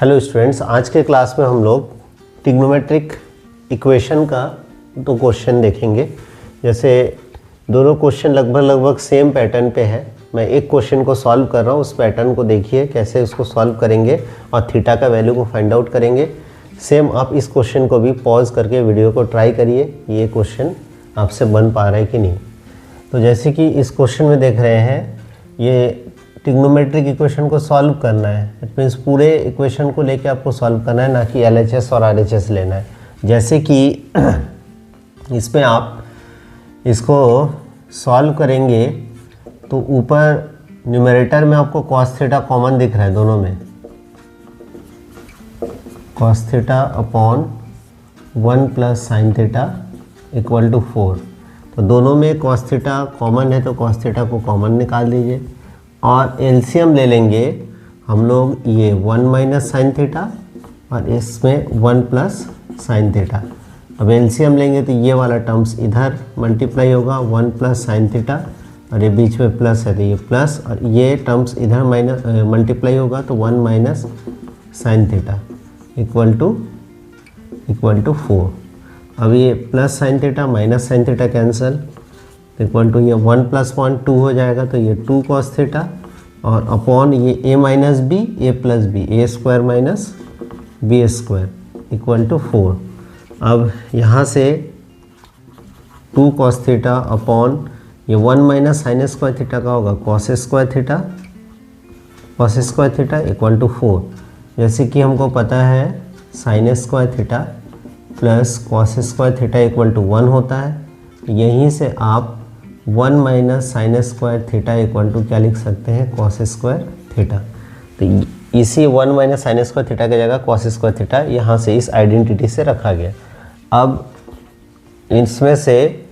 Hello students, आज के class में हम लोग ट्रिग्नोमेट्रिक इक्वेशन का दो क्वेश्चन देखेंगे। जैसे दोनों क्वेश्चन लगभग सेम पैटर्न पे है। मैं एक क्वेश्चन को सॉल्व कर रहा हूँ, उस पैटर्न को देखिए कैसे उसको सॉल्व करेंगे और थीटा का वैल्यू को फाइंड आउट करेंगे। सेम आप इस क्वेश्चन को भी पॉज करके वीडियो को ट्राई करिए, ये क्वेश्चन आपसे बन पा रहा है कि नहीं। तो जैसे कि इस क्वेश्चन में देख रहे हैं, ये ट्रिग्नोमेट्रिक इक्वेशन को सॉल्व करना है। इट मीन्स पूरे इक्वेशन को लेके आपको सॉल्व करना है, ना कि LHS और RHS लेना है। जैसे कि इसमें आप इसको सॉल्व करेंगे तो ऊपर न्यूमरेटर में आपको cos थीटा कॉमन दिख रहा है, दोनों में cos theta upon 1 plus sine theta equal to 4। तो दोनों में cos थीटा कॉमन है, तो cos थीटा को कॉमन निकाल दीजिए और एलसीएम ले लेंगे हम लोग। ये 1 माइनस साइन थीटा और इसमें 1 प्लस साइन थीटा। अब एलसीएम लेंगे तो ये वाला टर्म्स इधर मल्टीप्लाई होगा, 1 प्लस साइन थीटा, और ये बीच में प्लस है तो ये प्लस, और ये टर्म्स इधर माइनस मल्टीप्लाई होगा तो 1 minus sine theta equal to 4। अब ये plus sine theta minus sine theta cancel, equal to ये 1 प्लस 1 2 हो जाएगा, तो ये 2 cos थीटा और अपॉन ये a minus B A plus B, A square minus B square equal to 4। अब यहाँ से 2 cos थीटा अपॉन ये 1 माइनस साइन स्क्वायर थीटा का होगा cos square theta equal to 4। जैसे कि हमको पता है sine square theta plus cos square theta equal to 1 होता है। यहीं से आप 1 minus sine square theta equal to क्या लिख सकते हैं, cos स्क्वायर थीटा। तो इसी 1 माइनस साइन स्क्वायर थीटा की जगह cos स्क्वायर थीटा यहाँ से इस आइडेंटिटी से रखा गया। अब इसमें से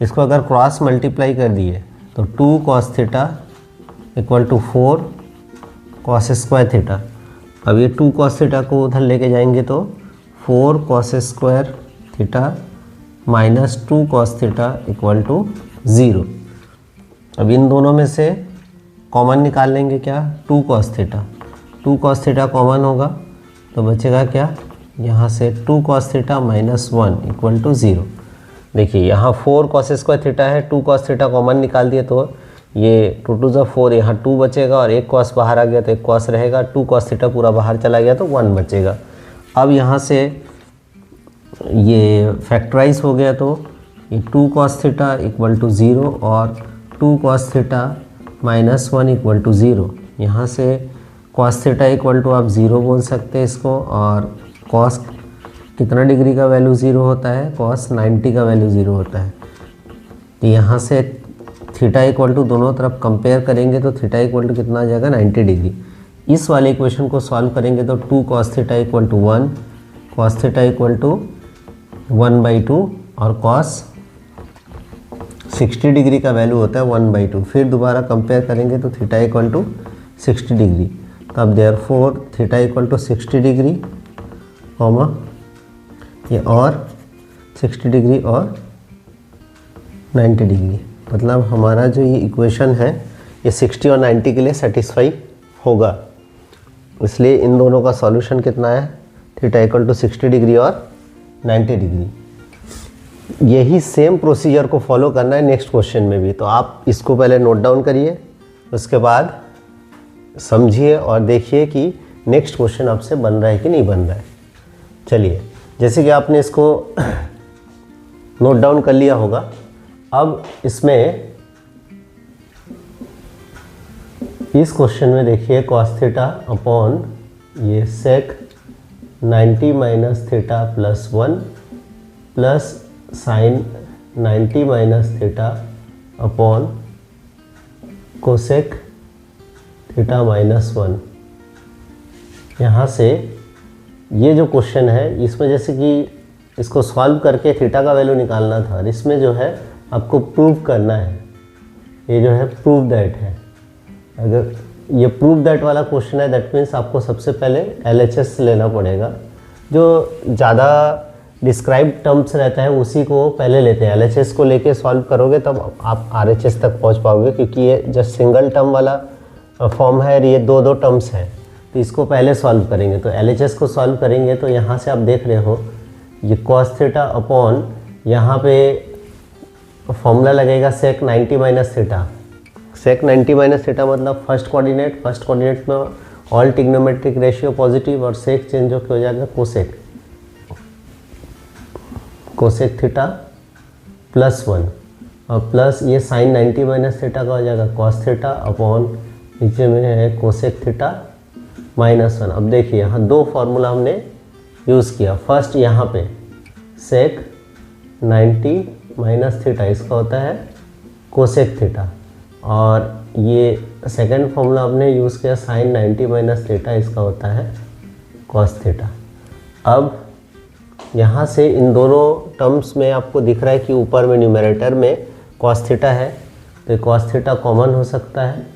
इसको अगर क्रॉस मल्टीप्लाई कर दिए तो 2 cos theta equal to 4 cos square theta. अब ये 2 cos थीटा को उधर लेके जाएंगे तो 4 cos square theta minus 2 cos theta equal to 0। अब इन दोनों में से कॉमन निकाल लेंगे क्या, 2 cos theta. 2 cos theta common होगा तो बचेगा क्या, यहाँ से 2 cos theta minus 1 equal to 0। देखिए यहाँ 4 cos स्क्वायर थीटा है, 2 cos थीटा कॉमन निकाल दिए तो ये 2 2 4, यहाँ 2 बचेगा और एक cos बाहर आ गया तो एक cos रहेगा। 2 cos थीटा पूरा बाहर चला गया तो 1 बचेगा। अब यहाँ से ये फैक्टराइज हो गया तो ये 2 cos थीटा इक्वल टू 0 और 2 cos theta minus 1 equal to 0। यहाँ से cos थीटा इक्वल टू आप 0 बोल सकते हैं इसको, और cos कितना डिग्री का वैल्यू 0 होता है, cos 90 का वैल्यू 0 होता है। तो यहाँ से थीटा इक्वल टू दोनों तरफ कंपेयर करेंगे तो थीटा इक्वल टू कितना आ जाएगा, 90 डिग्री। इस वाले इक्वेशन को सॉल्व करेंगे तो 2 cos theta equal to 1, cos theta equal to 1/2 और cos 60 डिग्री का वैल्यू होता है 1/2। फिर दोबारा कंपेयर करेंगे तो थीटा इक्वल टू 60 डिग्री। तो अब therefore theta equal to 60 degree comma ये और 60 डिग्री और 90 डिग्री। मतलब हमारा जो ये इक्वेशन है ये 60 और 90 के लिए सेटिस्फाई होगा। इसलिए इन दोनों का सॉल्यूशन कितना है, थीटा इक्वल टू 60 डिग्री और 90 डिग्री। यही सेम प्रोसीजर को फॉलो करना है नेक्स्ट क्वेश्चन में भी। तो आप इसको पहले नोट डाउन करिए, उसके बाद समझिए और देखिए कि नेक्स्ट क्वेश्चन आपसे बन रहा है कि नहीं बन रहा है। चलिए, जैसे कि आपने इसको नोट डाउन कर लिया होगा, अब इसमें इस क्वेश्चन में देखिए cos थीटा अपॉन ये sec 90 minus theta plus 1 plus sign 90 minus theta upon cosec theta minus 1। यहाँ से ये जो क्वेश्चन है इसमें जैसे कि इसको सॉल्व करके थीटा का वैल्यू निकालना था, और इसमें जो है आपको प्रूव करना है, ये जो है प्रूव दैट है। अगर ये प्रूव दैट वाला क्वेश्चन है, दैट मीन्स आपको सबसे पहले LHS लेना पड़ेगा। जो ज़्यादा डिस्क्राइब टर्म्स रहता है उसी को पहले लेते हैं। LHS को लेके सॉल्व करोगे तब आप RHS तक पहुंच पाओगे, क्योंकि ये जस्ट सिंगल टर्म वाला फॉर्म है, ये दो टर्म्स है। तो इसको पहले सॉल्व करेंगे। तो LHS को सॉल्व करेंगे तो यहाँ से आप देख रहे हो ये cos थीटा अपॉन यहाँ पे फॉर्मूला लगेगा sec 90 minus theta. sec 90 minus theta मतलब फर्स्ट कोऑर्डिनेट में ऑल ट्रिग्नोमेट्रिक रेशियो पॉजिटिव और sec चेंज होकर हो जाएगा कोसेक थीटा +1 और प्लस ये साइन 90 माइनस थीटा का हो जाएगा cos थीटा अपॉन नीचे में है कोसेक थीटा -1। अब देखिए यहाँ दो फार्मूला हमने यूज़ किया। फर्स्ट यहाँ पे sec 90 माइनस थीटा इसका होता है कोसेक थीटा और ये सेकंड फार्मूला हमने यूज़ किया साइन 90 माइनस थीटा इसका होता है cos थीटा। अब यहाँ से इन दोनों टर्म्स में आपको दिख रहा है कि ऊपर में न्यूमरेटर में cos थीटा है तो cos थीटा कॉमन हो सकता है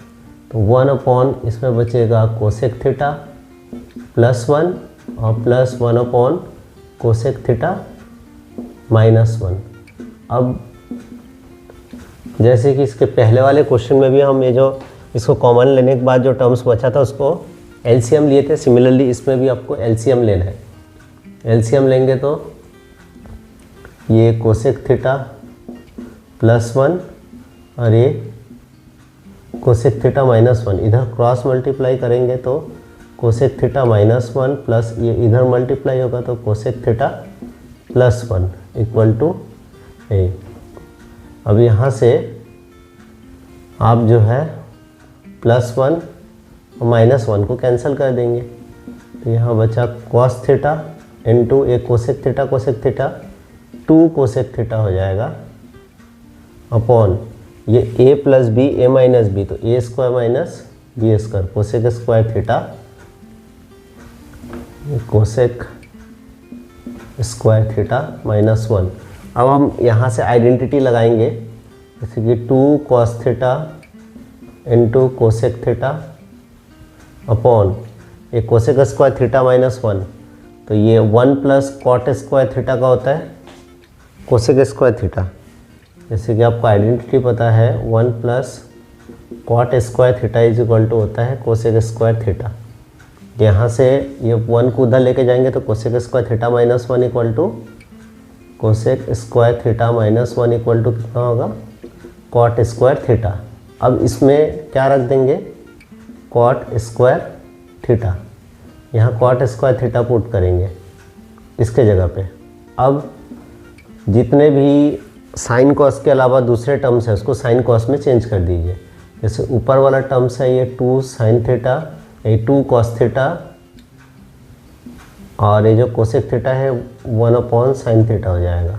तो 1 अपॉन इसमें बचेगा कोसेक थीटा +1 और +1 अपॉन कोसेक थीटा -1। अब जैसे कि इसके पहले वाले क्वेश्चन में भी हम ये जो इसको कॉमन लेने के बाद जो टर्म्स बचा था उसको LCM लिए थे, सिमिलरली इसमें भी आपको LCM लेना है। LCM लेंगे तो ये कोसेक थीटा +1 और ये कोसेक थीटा -1 इधर क्रॉस मल्टीप्लाई करेंगे तो कोसेक थीटा -1 प्लस ये इधर मल्टीप्लाई होगा तो कोसेक थीटा +1 = a। अब यहाँ से आप जो है +1 और -1 को कैंसिल कर देंगे तो यहाँ बचा cos थीटा इंटू एक कोसेक थीटा 2 कोसेक थीटा हो जाएगा अपॉन ये a + b a - b तो a² - b² cosec square theta cosec square theta -1। अब हम यहाँ से आइडेंटिटी लगाएंगे जैसे कि 2 cos theta into cosec theta upon ये कोसेक स्क्वायर थीटा -1 तो ये 1 + cot स्क्वायर थीटा का होता है कोसेक स्क्वायर थीटा। जैसे कि आपको आइडेंटिटी पता है 1 + cot स्क्वायर थीटा = होता है कोसेक स्क्वायर थीटा। यहाँ से ये 1 को उधर लेके जाएंगे तो cosec square theta -1 = cosec square theta -1 = कितना होगा cot स्क्वायर थीटा। अब इसमें क्या रख देंगे cot स्क्वायर थीटा, यहाँ cot स्क्वायर थीटा पुट करेंगे इसके जगह पे। अब जितने भी साइन कॉस के अलावा दूसरे टर्म्स है उसको साइन कॉस में चेंज कर दीजिए। जैसे ऊपर वाला टर्म्स है ये 2 sin थीटा, ये 2 cos थीटा और ये जो कोसेक थीटा है 1 अपॉन साइन थीटा हो जाएगा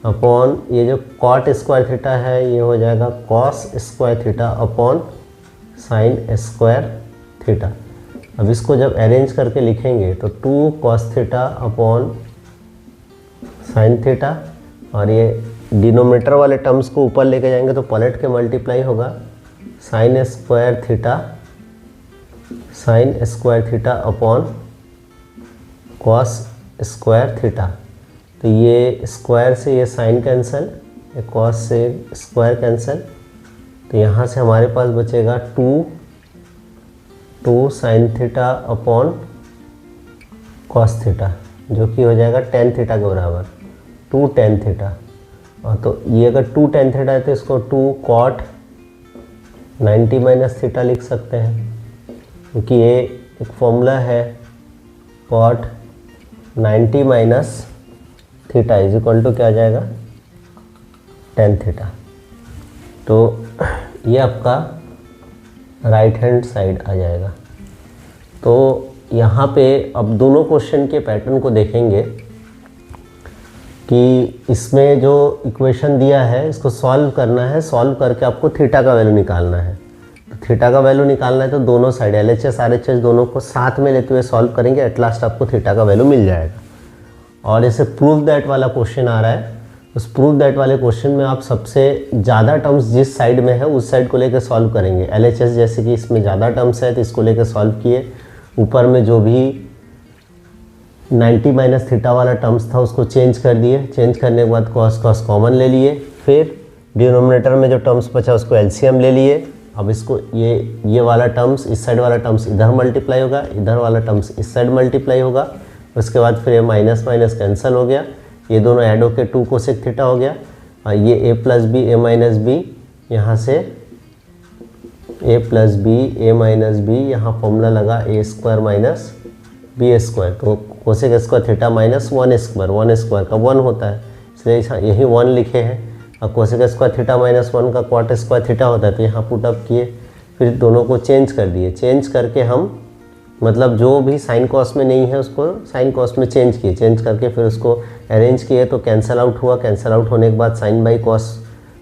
अपॉन ये जो cot स्क्वायर थीटा है ये हो जाएगा cos square theta upon sine square theta. अब इसको जब अरेंज करके लिखेंगे तो 2 cos theta upon sine theta और ये डिनोमिनेटर वाले टर्म्स को ऊपर लेके जाएंगे तो पलट के मल्टीप्लाई होगा sign square theta upon cos square theta. तो ये स्क्वायर से ये साइन कैंसिल, ये कॉस से स्क्वायर कैंसिल तो यहाँ से हमारे पास बचेगा 2 sin theta upon cos theta जो कि हो जाएगा tan थीटा के बराबर 2 tan थीटा। और तो ये अगर 2 tan थीटा है तो इसको 2 cot 90 माइनस थीटा लिख सकते हैं क्योंकि ये एक फॉर्मूला है cot 90 माइनस थीटा = क्या आ जाएगा tan थीटा। तो ये आपका राइट हैंड साइड आ जाएगा। तो यहाँ पे अब दोनों क्वेश्चन के पैटर्न को देखेंगे कि इसमें जो इक्वेशन दिया है इसको सॉल्व करना है, सॉल्व करके आपको थीटा का वैल्यू निकालना है। तो थीटा का वैल्यू निकालना है तो दोनों साइड LHS RHS दोनों को साथ में लेते हुए सॉल्व करेंगे, एट लास्ट आपको थीटा का वैल्यू मिल जाएगा। और जैसे प्रूव दैट वाला क्वेश्चन आ रहा है, उस प्रूव दैट वाले क्वेश्चन में आप सबसे ज़्यादा टर्म्स जिस साइड में है उस साइड को लेकर सॉल्व करेंगे। LHS जैसे कि इसमें ज़्यादा टर्म्स है तो इसको लेकर सॉल्व किए, ऊपर में जो भी 90 माइनस थीटा वाला टर्म्स था उसको चेंज कर दिए, चेंज करने के बाद कॉस कॉमन ले लिए, फिर डिनोमिनेटर में जो टर्म्स बचा उसको LCM ले लिए अब इसको ये वाला टर्म्स इस साइड वाला टर्म्स इधर मल्टीप्लाई होगा, इधर वाला टर्म्स इस साइड मल्टीप्लाई होगा, उसके बाद फिर ये माइनस माइनस कैंसिल हो गया, ये दोनों ऐड होकर 2 कोसेक थीटा हो गया, और ये ए प्लस बी ए माइनस बी, यहाँ से ए प्लस बी ए माइनस बी, यहाँ फॉर्मूला लगा ए स्क्वायर माइनस बी स्क्वायर, तो cosec square theta minus 1 square का 1 होता है, इसलिए यही 1 लिखे हैं। और कोसेक स्क्वायर थीटा माइनस 1 का क्वाट स्क्वायर थीटा होता है, तो यहाँ पुट अप किए, फिर दोनों को चेंज कर दिए, चेंज करके हम मतलब जो भी साइन कॉस में नहीं है उसको साइन कॉस में चेंज किए, चेंज करके फिर उसको अरेंज किए, तो कैंसिल आउट हुआ, कैंसिल आउट होने के बाद साइन बाई कॉस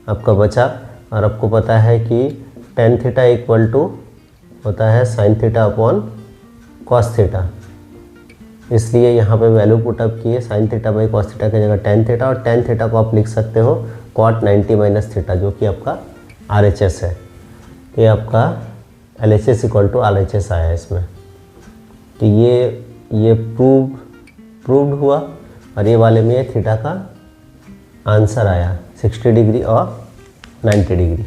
आपका बचा। और आपको पता है कि टेन थीटा इक्वल टू होता है sine theta upon cos theta, इसलिए यहाँ पे वैल्यू पुटअप किए, sine theta by cos theta की जगह टेन थीटा, और टेन थीटा को आप लिख सकते हो कॉट 90 माइनस थीटा, जो कि आपका RHS है। ये आपका LHS इक्वल टू RHS आया इसमें। तो ये प्रूव्ड हुआ, और ये वाले में थीटा का आंसर आया 60 डिग्री और 90 डिग्री।